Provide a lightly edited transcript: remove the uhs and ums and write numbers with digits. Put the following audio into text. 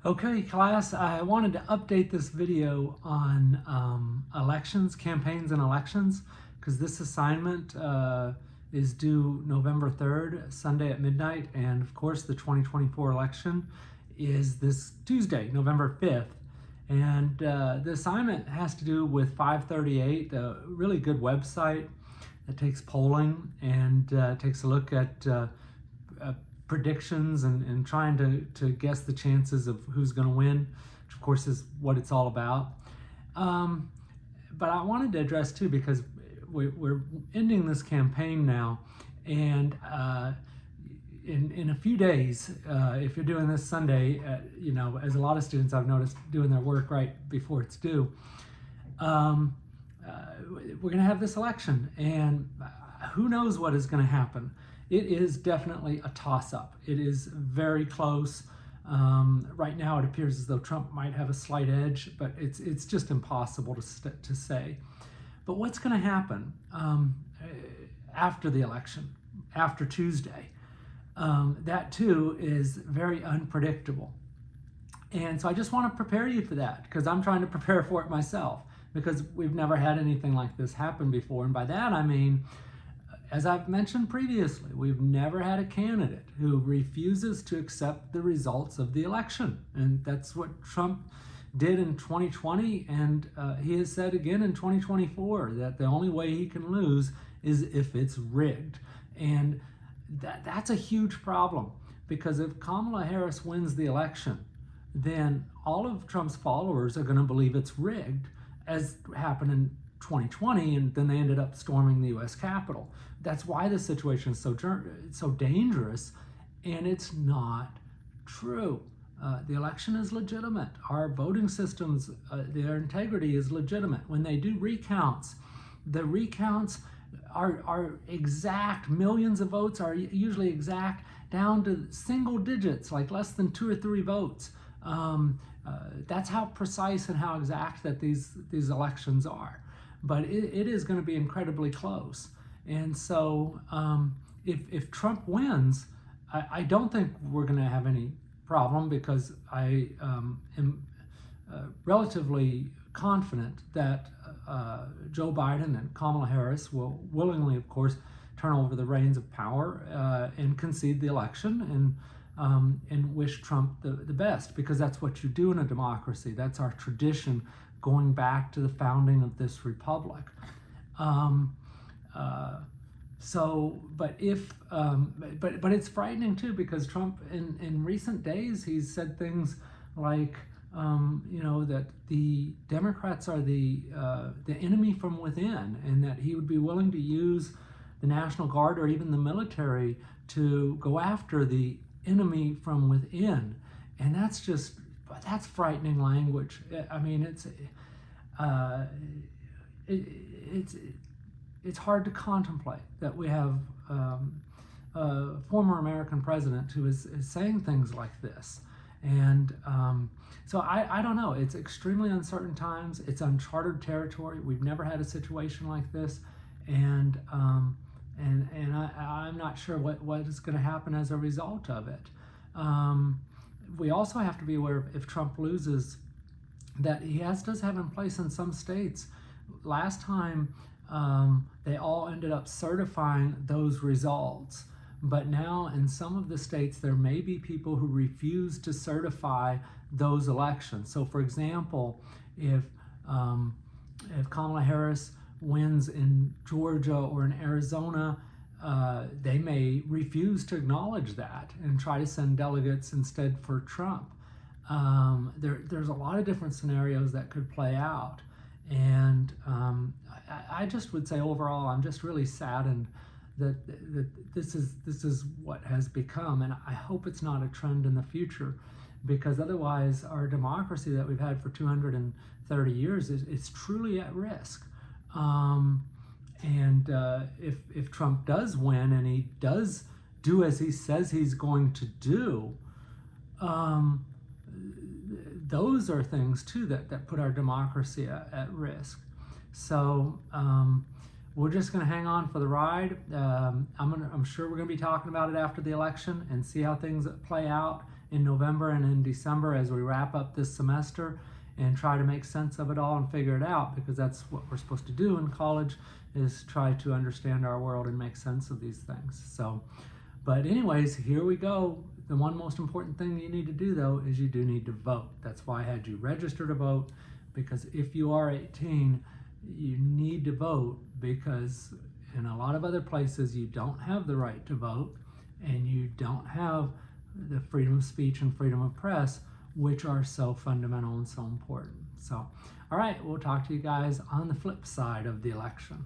Okay, class, I wanted to update this video on elections, campaigns and elections, because this assignment is due November 3rd, Sunday at midnight, and of course the 2024 election is this Tuesday, November 5th. And the assignment has to do with 538, a really good website that takes polling and takes a look at predictions and trying to guess the chances of who's going to win, which of course is what it's all about. But I wanted to address too, because we're ending this campaign now, and in a few days, if you're doing this Sunday, as a lot of students I've noticed doing their work right before it's due, we're going to have this election, and who knows what is going to happen. It is definitely a toss-up. It is very close. Right now it appears as though Trump might have a slight edge, but it's just impossible to say. But what's going to happen after the election, after Tuesday? That too is very unpredictable. And so I just want to prepare you for that, because I'm trying to prepare for it myself, because we've never had anything like this happen before. And by that I mean, as I've mentioned previously, we've never had a candidate who refuses to accept the results of the election. And that's what Trump did in 2020, and he has said again in 2024 that the only way he can lose is if it's rigged. And that's a huge problem, because if Kamala Harris wins the election, then all of Trump's followers are going to believe it's rigged, as happened in 2020, and then they ended up storming the U.S. Capitol. That's why the situation is so dangerous, and it's not true. The election is legitimate. Our voting systems, their integrity is legitimate. When they do recounts, the recounts are exact. Millions of votes are usually exact, down to single digits, like less than 2 or 3 votes. That's how precise and how exact that these elections are. But it is going to be incredibly close. And so if Trump wins, I don't think we're going to have any problem, because I am relatively confident that Joe Biden and Kamala Harris will willingly, of course, turn over the reins of power and concede the election and wish Trump the best, because that's what you do in a democracy. That's our tradition, going back to the founding of this republic. But it's frightening too, because Trump in recent days, he's said things like, that the Democrats are the enemy from within, and that he would be willing to use the National Guard or even the military to go after the enemy from within. And that's frightening language. I mean, it's hard to contemplate that we have a former American president who is saying things like this. And so I don't know. It's extremely uncertain times. It's uncharted territory. We've never had a situation like this, and I'm not sure what is going to happen as a result of it. We also have to be aware of, if Trump loses, that he does have in place in some states. Last time, they all ended up certifying those results. But now in some of the states, there may be people who refuse to certify those elections. So for example, if Kamala Harris wins in Georgia or in Arizona, they may refuse to acknowledge that and try to send delegates instead for Trump. There's a lot of different scenarios that could play out. And I just would say overall, I'm just really saddened that this is what has become, and I hope it's not a trend in the future, because otherwise our democracy that we've had for 230 years is truly at risk. If Trump does win, and he does do as he says he's going to do, those are things too that put our democracy at risk. So we're just going to hang on for the ride. I'm sure we're going to be talking about it after the election and see how things play out in November and in December as we wrap up this semester and try to make sense of it all and figure it out, because that's what we're supposed to do in college, is try to understand our world and make sense of these things. So, but anyways, here we go. The one most important thing you need to do, though, is you do need to vote. That's why I had you register to vote, because if you are 18, you need to vote, because in a lot of other places you don't have the right to vote, and you don't have the freedom of speech and freedom of press, which are so fundamental and so important. So, all right, we'll talk to you guys on the flip side of the election.